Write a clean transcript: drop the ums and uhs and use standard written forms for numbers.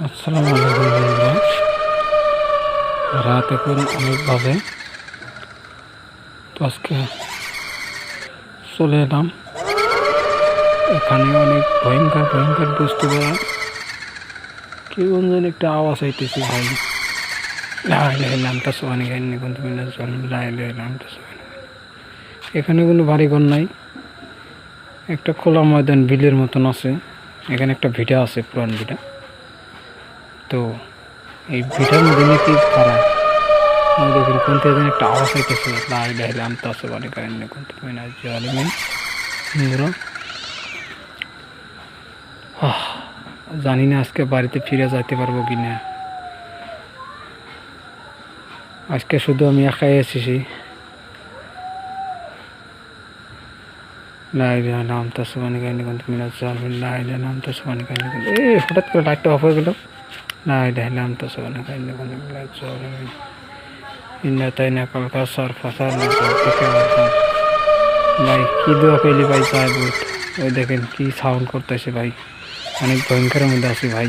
আসসালামু আলাইকুম বন্ধুরা। রাত এখন অনেক বাজে, তো আজকে চলে এলাম। এখানে অনেক ভয়ঙ্কর ভয়ঙ্কর বস্তু দ্বারা কেমন যেন একটা আওয়াজ আইতেছে ভাই। নামটা সোয়ানি গাইনি কিন্তু নামটা সোয়ানি। এখানে কোনো বাড়িঘর নাই, একটা খোলা ময়দান বিলের মতন আছে। এখানে একটা ভিটা আছে, পুরান ভিটা। তো এই ভিটার মধ্যে নাকি পাড়া দেখুন কোন থেকে একটা আওয়াজ আইতেছে। নামটা সোয়ানি গাইনি কিন্তু বন্ধুরা, জানি না আজকে বাড়িতে ফিরে যাইতে পারবো কি না। আজকে শুধু আমি একাই এসেছি। নামটা সোয়ানি গাইনি কিন্তু নামটা সোয়ানি গাইনি কিন্তু হঠাৎ করে লাইটটা অফ হয়ে গেল। নামটা সোয়ানি গাইনি কিন্তু ইন্না তাই না কলকা সর ফাসার ভাই কি দোয়া পেলি ভাই, চাই বহুত। ওই দেখেন কি সাউন্ড করতেছে ভাই, অনেক ভয়ঙ্করের মধ্যে আছি ভাই।